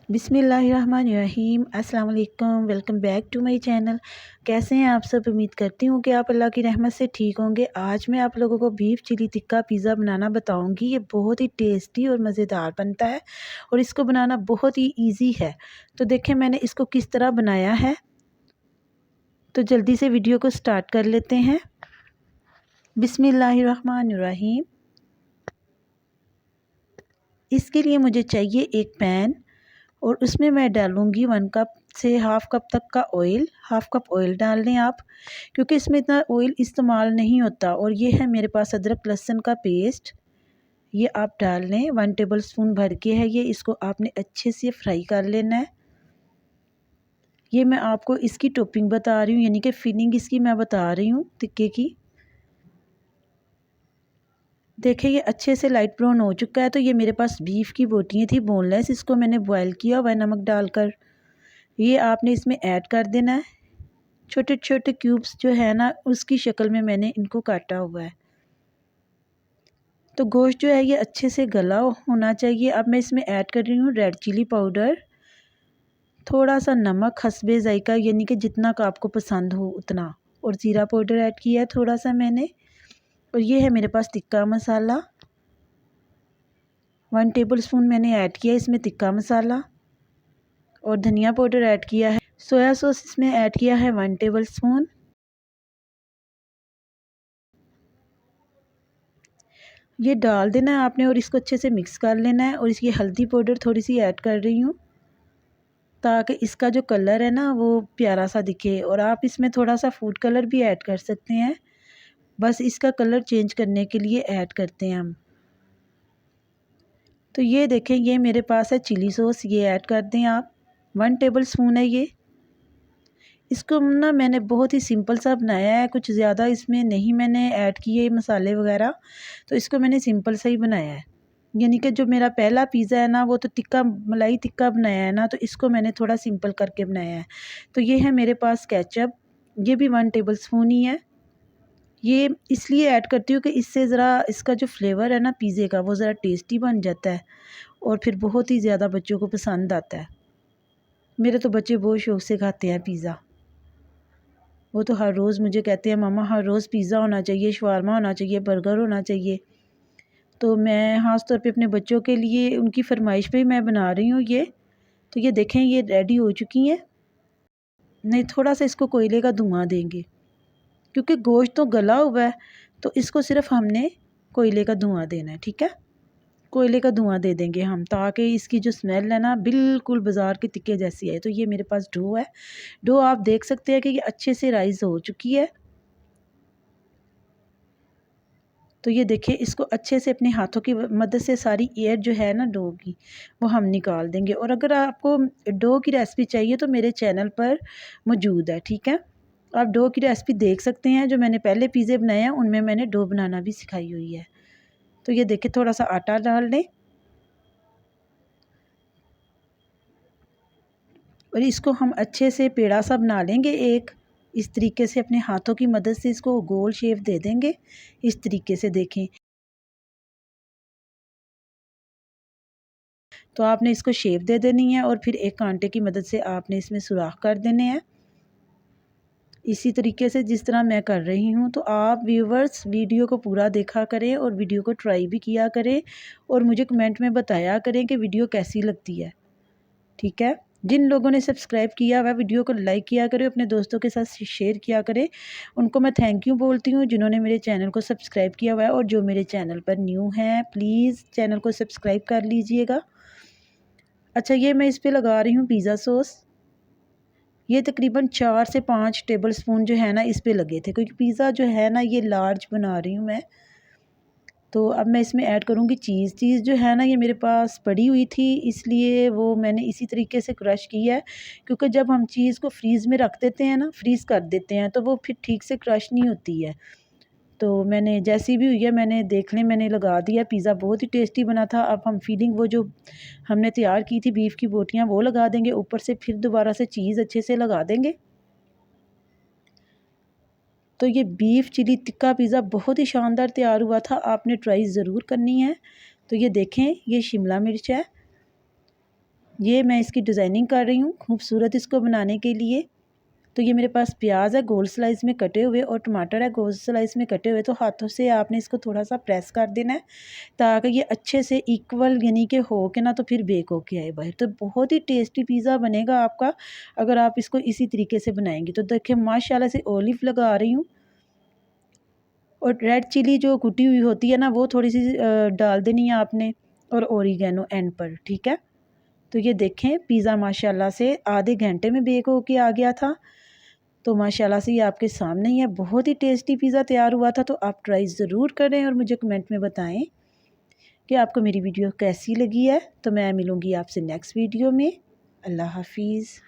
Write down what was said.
बिस्मिल्लाहिर्रहमानिर्रहीम। अस्सलाम वालेकुम। Welcome back to my channel. कैसे हैं आप सब? उम्मीद करती हूँ कि आप अल्लाह की रहमत से ठीक होंगे। आज मैं आप लोगों को बीफ चिली टिक्का पिज़्ज़ा बनाना बताऊँगी। ये बहुत ही टेस्टी और मज़ेदार बनता है और इसको बनाना बहुत ही ईजी है। तो देखें मैंने इसको किस तरह बनाया है। तो जल्दी से वीडियो को स्टार्ट कर लेते हैं। बिस्मिल्लाहिर्रहमानिर्रहीम। इसके लिए मुझे चाहिए एक पैन और उसमें मैं डालूँगी 1 कप से हाफ़ कप तक का ऑयल। हाफ़ कप ऑयल डाल लें आप, क्योंकि इसमें इतना ऑयल इस्तेमाल नहीं होता। और ये है मेरे पास अदरक लहसुन का पेस्ट, ये आप डाल लें। 1 टेबल स्पून भर के है ये। इसको आपने अच्छे से फ्राई कर लेना है। ये मैं आपको इसकी टॉपिंग बता रही हूँ, यानी कि फिलिंग इसकी मैं बता रही हूँ टिक्के की। देखिए ये अच्छे से लाइट ब्राउन हो चुका है। तो ये मेरे पास बीफ की बोटियाँ थी बोनलेस, इसको मैंने बॉयल किया हुआ है नमक डालकर। ये आपने इसमें ऐड कर देना है। छोटे छोटे क्यूब्स जो है ना, उसकी शक्ल में मैंने इनको काटा हुआ है। तो गोश्त जो है ये अच्छे से गला होना चाहिए। अब मैं इसमें ऐड कर रही हूँ रेड चिली पाउडर, थोड़ा सा नमक हस्बे जायका, यानी कि जितना का आपको पसंद हो उतना, और ज़ीरा पाउडर ऐड किया है थोड़ा सा मैंने। और ये है मेरे पास टिक्का मसाला, 1 टेबल स्पून मैंने ऐड किया इसमें टिक्का मसाला। और धनिया पाउडर ऐड किया है। सोया सॉस इसमें ऐड किया है 1 टेबल स्पून। ये डाल देना है आपने और इसको अच्छे से मिक्स कर लेना है। और इसकी हल्दी पाउडर थोड़ी सी ऐड कर रही हूँ, ताकि इसका जो कलर है ना वो प्यारा सा दिखे। और आप इसमें थोड़ा सा फूड कलर भी ऐड कर सकते हैं, बस इसका कलर चेंज करने के लिए ऐड करते हैं हम। तो ये देखें, ये मेरे पास है चिली सॉस, ये ऐड कर दें आप। 1 टेबल स्पून है ये। इसको ना मैंने बहुत ही सिंपल सा बनाया है, कुछ ज़्यादा इसमें नहीं मैंने ऐड किए मसाले वगैरह। तो इसको मैंने सिंपल सा ही बनाया है। यानी कि जो मेरा पहला पिज़्ज़ा है ना, वो तो टिक्का मलाई टिक्का बनाया है ना, तो इसको मैंने थोड़ा सिंपल करके बनाया है। तो ये है मेरे पास केचप, ये भी 1 टेबल स्पून ही है। ये इसलिए ऐड करती हूँ कि इससे ज़रा इसका जो फ्लेवर है ना पिज़्ज़े का, वो ज़रा टेस्टी बन जाता है और फिर बहुत ही ज़्यादा बच्चों को पसंद आता है। मेरे तो बच्चे बहुत शौक़ से खाते हैं पिज़्ज़ा। वो तो हर रोज़ मुझे कहते हैं मम्मा हर रोज़ पिज़्ज़ा होना चाहिए, शवारमा होना चाहिए, बर्गर होना चाहिए। तो मैं ख़ास तौर पे अपने बच्चों के लिए उनकी फ़रमाइश पे ही मैं बना रही हूँ ये। तो ये देखें ये रेडी हो चुकी हैं। नहीं, थोड़ा सा इसको कोयले का धुआँ देंगे, क्योंकि गोश्त तो गला हुआ है, तो इसको सिर्फ हमने कोयले का धुआँ देना है, ठीक है। कोयले का धुआँ दे देंगे हम, ताकि इसकी जो स्मेल है ना बिल्कुल बाज़ार के टिक्के जैसी है। तो ये मेरे पास डो है। डो आप देख सकते हैं कि ये अच्छे से राइज़ हो चुकी है। तो ये देखिए, इसको अच्छे से अपने हाथों की मदद से सारी एयर जो है ना डो की, वो हम निकाल देंगे। और अगर आपको डो की रेसिपी चाहिए तो मेरे चैनल पर मौजूद है, ठीक है। आप डो की रेसिपी देख सकते हैं, जो मैंने पहले पिज़्ज़े बनाए हैं उनमें मैंने डो बनाना भी सिखाई हुई है। तो ये देखिए, थोड़ा सा आटा डाल दें और इसको हम अच्छे से पेड़ा सा बना लेंगे एक। इस तरीके से अपने हाथों की मदद से इसको गोल शेप दे देंगे, इस तरीके से देखें। तो आपने इसको शेप दे देनी है और फिर एक कांटे की मदद से आपने इसमें सुराख कर देने हैं, इसी तरीके से जिस तरह मैं कर रही हूँ। तो आप व्यूवर्स वीडियो को पूरा देखा करें और वीडियो को ट्राई भी किया करें और मुझे कमेंट में बताया करें कि वीडियो कैसी लगती है, ठीक है। जिन लोगों ने सब्सक्राइब किया हुआ वीडियो को लाइक किया करें, अपने दोस्तों के साथ शेयर किया करें। उनको मैं थैंक यू बोलती हूँ जिन्होंने मेरे चैनल को सब्सक्राइब किया हुआ है। और जो मेरे चैनल पर न्यू हैं प्लीज़ चैनल को सब्सक्राइब कर लीजिएगा। अच्छा, ये मैं इस पे लगा रही हूँ पिज़्ज़ा सॉस। ये तकरीबन 4 से 5 टेबल स्पून जो है ना इस पे लगे थे, क्योंकि पिज़्ज़ा जो है ना ये लार्ज बना रही हूँ मैं। तो अब मैं इसमें ऐड करूँगी चीज़। चीज़ जो है ना ये मेरे पास पड़ी हुई थी, इसलिए वो मैंने इसी तरीके से क्रश किया है, क्योंकि जब हम चीज़ को फ्रीज़ में रख देते हैं ना, फ्रीज़ कर देते हैं, तो वो फिर ठीक से क्रश नहीं होती है। तो मैंने जैसी भी हुई है मैंने देख लें, मैंने लगा दिया। पिज़्ज़ा बहुत ही टेस्टी बना था। अब हम फीलिंग वो जो हमने तैयार की थी बीफ की बोटियाँ वो लगा देंगे ऊपर से, फिर दोबारा से चीज़ अच्छे से लगा देंगे। तो ये बीफ चिली टिक्का पिज़्ज़ा बहुत ही शानदार तैयार हुआ था, आपने ट्राई ज़रूर करनी है। तो ये देखें, ये शिमला मिर्च है, ये मैं इसकी डिज़ाइनिंग कर रही हूँ खूबसूरत इसको बनाने के लिए। तो ये मेरे पास प्याज है गोल स्लाइस में कटे हुए और टमाटर है गोल स्लाइस में कटे हुए। तो हाथों से आपने इसको थोड़ा सा प्रेस कर देना है ताकि ये अच्छे से इक्वल यानी कि हो के ना तो फिर बेक हो के आए बाहर। तो बहुत ही टेस्टी पिज़्ज़ा बनेगा आपका अगर आप इसको इसी तरीके से बनाएंगे। तो देखिए माशाल्लाह से ऑलिव लगा रही हूँ और रेड चिली जो कुटी हुई होती है ना वो थोड़ी सी डाल देनी है आपने, और ओरिगेनो एंड पर, ठीक है। तो ये देखें पिज़्ज़ा माशाल्लाह से आधे घंटे में बेक हो के आ गया था। तो माशाल्लाह से ये आपके सामने ही है, बहुत ही टेस्टी पिज़्ज़ा तैयार हुआ था। तो आप ट्राई ज़रूर करें और मुझे कमेंट में बताएं कि आपको मेरी वीडियो कैसी लगी है। तो मैं मिलूँगी आपसे नेक्स्ट वीडियो में। अल्लाह हाफिज़।